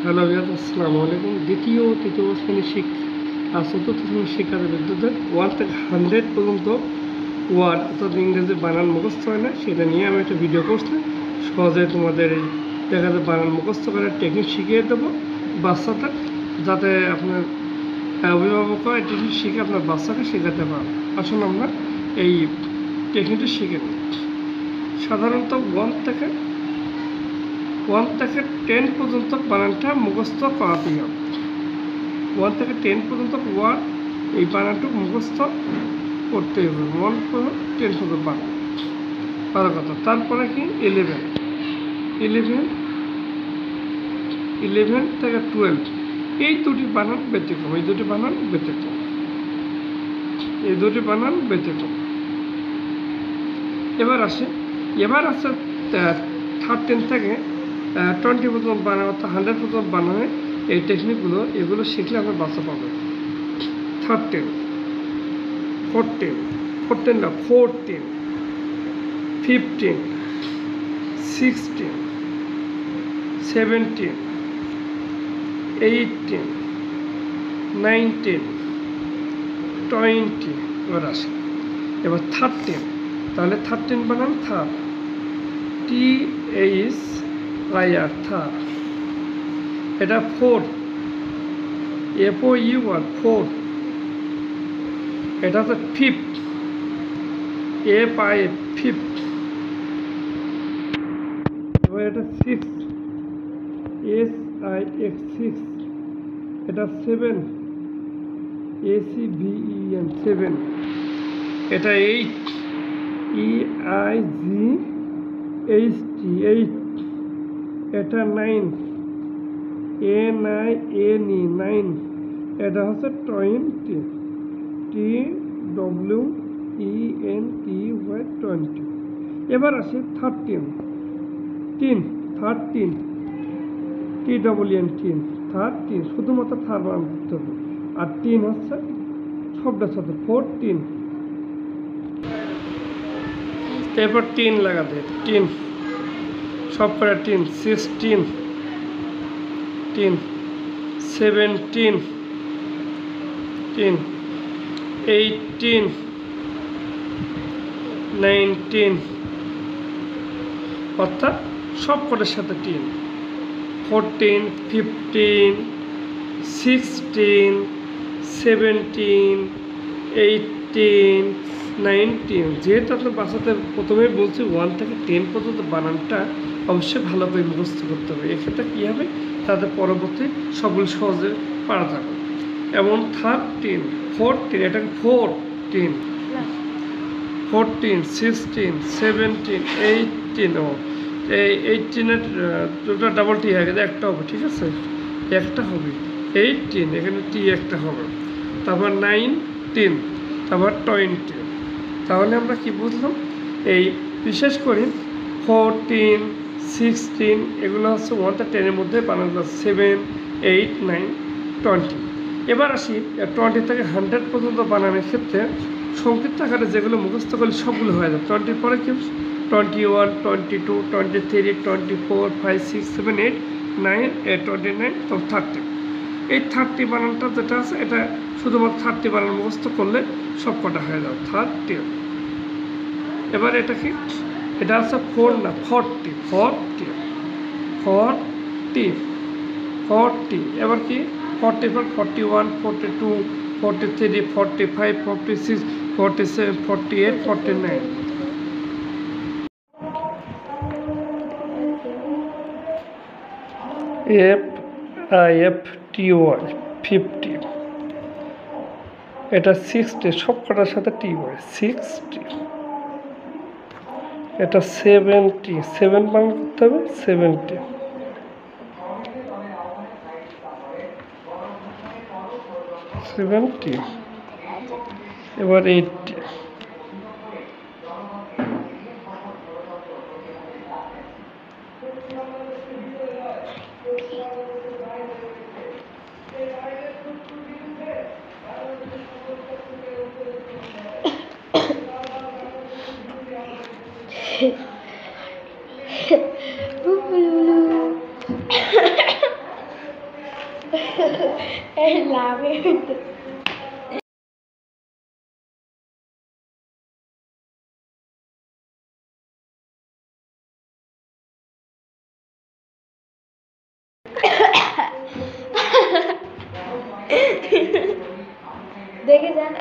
Hello viewers, আসসালামু আলাইকুম। দ্বিতীয় ও তৃতীয় শ্রেণীর চতুর্থ শ্রেণীর শিক্ষার্থীদের 1 থেকে 100 পর্যন্ত ওয়ার্ড অর্থাৎ ইংরেজি বানান মুখস্থ হয় না, সেটা নিয়ে আমি একটা ভিডিও করছি। সহজে তোমাদের এই দেখা যায় বানান মুখস্থ করার টেকনিক শিখিয়ে দেবো বাচ্চাদের, যাতে আপনার অভিভাবকরা এই টেকনিক শিখে আপনার বাচ্চাকে শেখাতে পারেন। আসুন আমরা এই টেকনিকটি শিখে নিই। সাধারণত 1 থেকে 10 পর্যন্ত বানানটা মুখস্থ করাতেই হবে। 1 থেকে 10 পর্যন্ত ওয়ার্ড এই বানানটুকু মুখস্থ করতেই হবে। 1 থেকে 10 পর্যন্ত বানান ভালো কথা। তারপরে কি 11 থেকে 12 এই দুটি বানান ব্যতিক্রম, এই দুটি বানান ব্যতিক্রম। এবার আছে 13 থেকে 20 পর্যন্ত বানান অর্থাৎ 100 পর্যন্ত বানানে এই টেকনিকগুলো এগুলো শিখলে আপনার বাচ্চা পাবে। 13, 14, 15, 16, 17, 18, 19, 20 এবার আসে। এবার 13, তাহলে 13 বানান থার, THIR থার। এটা 4, FOUR 4। এটা হচ্ছে ফিফথ, FIF ফিফথ। এবার এটা 6, SIX 6। এটা 7, ACVEN 7। এটা 8, EIGHT 8। এটা 9, NINE 9। এটা হচ্ছে 20, TWENTY 20। এবার আসে 13, TWN 13, শুধুমাত্র থার বানান করতে হবে। আর 3 হচ্ছে শব্দের সাথে 14। এরপর 3 লাগাতে 3 সব করে 3, 16, 17, 18, 19 অর্থাৎ সব কটার সাথে 3, 14, 15, 16, 17, 18, 19। যেহেতু আপনার বাচ্চাদের প্রথমেই বলছি 1 থেকে 10 পর্যন্ত বানানটা অবশ্যই ভালো করে মুখস্থ করতে হবে। এক্ষেত্রে কী হবে, তাদের পরবর্তী সবগুলো সহজে পারা যাবে। এমন 13, 14, এটাকে 14, 16, 17, 18। এই 18-এর দুটো ডাবল টি হয়ে গেছে, একটা হবে, ঠিক আছে, একটা হবে। 18, এখানে টি একটা হবে। তারপর 19, তারপর 20। তাহলে আমরা কি বুঝলাম, এই বিশেষ করে 14, 16 এগুলো হচ্ছে 1 থেকে 10-এর মধ্যে বানানো যাচ্ছে। 7, 8, 9, 20। এবার আসি 20 থেকে 100 পর্যন্ত বানানোর ক্ষেত্রে সংক্ষিপ্ত আকারে যেগুলো মুখস্থ করলে সবগুলো হয়ে যাবে। 20 পরে কি 21, 22, 23, 24, 5, 6, 7, 8, 9, 29, তো 30। এই 30 বানানটা যেটা আছে এটা শুধুমাত্র 30 বানান মুখস্থ করলে সব কটা হয়ে যাবে 30। এবার এটা কি, এটা আছে 4 না 40, 40। এবার কি 44, 41, 42, 43, 45, 46, 47, 48, 49। FIFTY 50। এটা 60, সব কটার সাথে টি হয় 60। এটা 70, 7 বাংলা করতে হবে 70। এবার 80। লাভে দেখে যান।